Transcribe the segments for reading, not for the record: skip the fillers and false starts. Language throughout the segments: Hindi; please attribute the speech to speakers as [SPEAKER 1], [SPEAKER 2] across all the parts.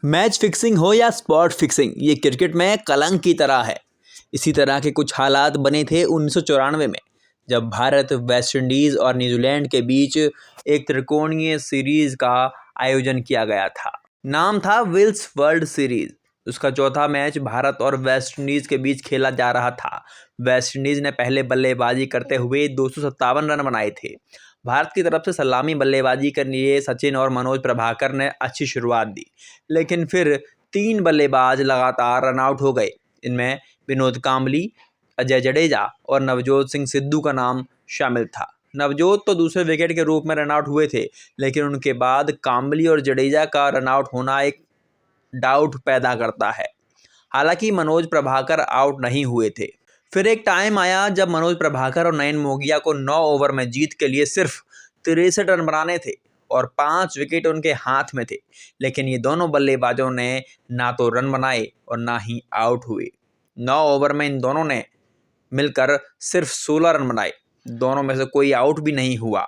[SPEAKER 1] मैच फिक्सिंग हो या स्पॉट फिक्सिंग, ये क्रिकेट में कलंक की तरह है। इसी तरह के कुछ हालात बने थे 1994 में, जब भारत, वेस्ट इंडीज़ और न्यूजीलैंड के बीच एक त्रिकोणीय सीरीज का आयोजन किया गया था। नाम था विल्स वर्ल्ड सीरीज। उसका चौथा मैच भारत और वेस्ट इंडीज़ के बीच खेला जा रहा था। वेस्ट इंडीज़ ने पहले बल्लेबाजी करते हुए 257 रन बनाए थे। भारत की तरफ से सलामी बल्लेबाजी के लिए सचिन और मनोज प्रभाकर ने अच्छी शुरुआत दी, लेकिन फिर 3 बल्लेबाज लगातार रन आउट हो गए। इनमें विनोद कांबली, अजय जडेजा और नवजोत सिंह सिद्धू का नाम शामिल था। नवजोत तो दूसरे विकेट के रूप में रन आउट हुए थे, लेकिन उनके बाद कांबली और जडेजा का रन आउट होना एक डाउट पैदा करता है। हालांकि मनोज प्रभाकर आउट नहीं हुए थे। फिर एक टाइम आया जब मनोज प्रभाकर और नयन मोगिया को 9 ओवर में जीत के लिए सिर्फ 63 रन बनाने थे और 5 विकेट उनके हाथ में थे, लेकिन ये दोनों बल्लेबाजों ने ना तो रन बनाए और ना ही आउट हुए। 9 ओवर में इन दोनों ने मिलकर सिर्फ 16 रन बनाए, दोनों में से कोई आउट भी नहीं हुआ।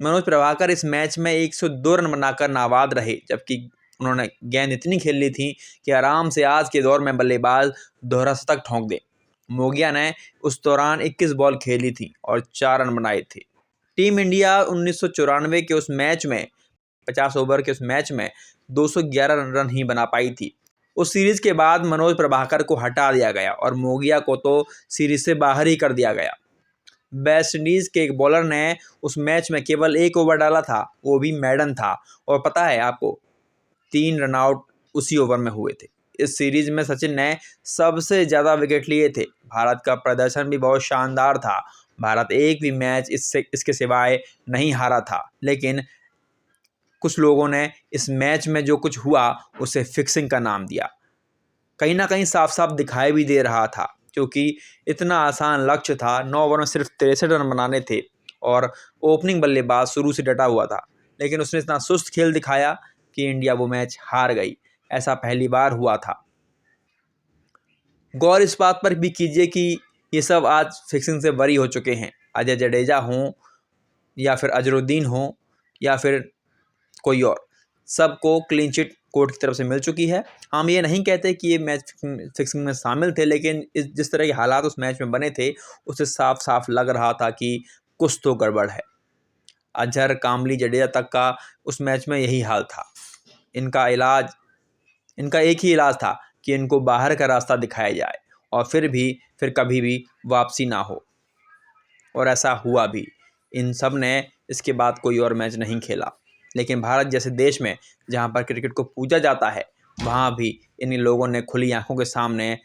[SPEAKER 1] मनोज प्रभाकर इस मैच में 102 रन बनाकर नाबाद रहे, जबकि उन्होंने गेंद इतनी खेल ली थी कि आराम से आज के दौर में बल्लेबाज दोहरा शतक ठोंक दे। मोगिया ने उस दौरान 21 बॉल खेली थी और 4 रन बनाए थे। टीम इंडिया 1994 के उस मैच में 50 ओवर के उस मैच में 211 रन ही बना पाई थी। उस सीरीज के बाद मनोज प्रभाकर को हटा दिया गया और मोगिया को तो सीरीज से बाहर ही कर दिया गया। वेस्ट इंडीज़ के एक बॉलर ने उस मैच में केवल 1 ओवर डाला था, वो भी मैडन था, और पता है आपको 3 रन आउट उसी ओवर में हुए थे। इस सीरीज में सचिन ने सबसे ज़्यादा विकेट लिए थे। भारत का प्रदर्शन भी बहुत शानदार था। भारत एक भी मैच इसके सिवाय नहीं हारा था, लेकिन कुछ लोगों ने इस मैच में जो कुछ हुआ उसे फिक्सिंग का नाम दिया। कहीं ना कहीं साफ साफ दिखाई भी दे रहा था, क्योंकि इतना आसान लक्ष्य था। 9 ओवर में सिर्फ 63 रन बनाने थे और ओपनिंग बल्लेबाज शुरू से डटा हुआ था, लेकिन उसने इतना सुस्त खेल दिखाया कि इंडिया वो मैच हार गई। ऐसा पहली बार हुआ था। गौर इस बात पर भी कीजिए कि ये सब आज फिक्सिंग से बरी हो चुके हैं। अजय जडेजा हों या फिर अजरुद्दीन हों या फिर कोई और, सबको क्लीन चिट कोर्ट की तरफ से मिल चुकी है। हम ये नहीं कहते कि ये मैच फिक्सिंग में शामिल थे, लेकिन जिस तरह के हालात उस मैच में बने थे, उससे साफ साफ लग रहा था कि कुछ तो गड़बड़ है। अजहर, कामली, जडेजा तक का उस मैच में यही हाल था। इनका एक ही इलाज था कि इनको बाहर का रास्ता दिखाया जाए और फिर कभी भी वापसी ना हो, और ऐसा हुआ भी। इन सब ने इसके बाद कोई और मैच नहीं खेला। लेकिन भारत जैसे देश में, जहाँ पर क्रिकेट को पूजा जाता है, वहाँ भी इन लोगों ने खुली आंखों के सामने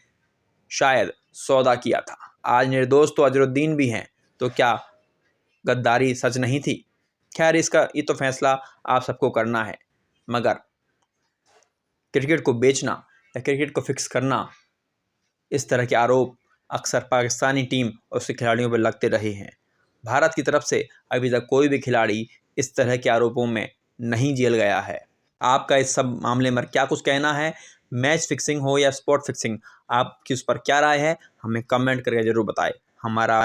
[SPEAKER 1] शायद सौदा किया था। आज निर्दोष तो अजरुद्दीन भी हैं, तो क्या गद्दारी सच नहीं थी? खैर, इसका ये तो फैसला आप सबको करना है, मगर क्रिकेट को बेचना या क्रिकेट को फिक्स करना, इस तरह के आरोप अक्सर पाकिस्तानी टीम और उसके खिलाड़ियों पर लगते रहे हैं। भारत की तरफ से अभी तक कोई भी खिलाड़ी इस तरह के आरोपों में नहीं जेल गया है। आपका इस सब मामले में क्या कुछ कहना है? मैच फिक्सिंग हो या स्पॉट फिक्सिंग, आपकी उस पर क्या राय है? हमें कमेंट करके ज़रूर बताएं। हमारा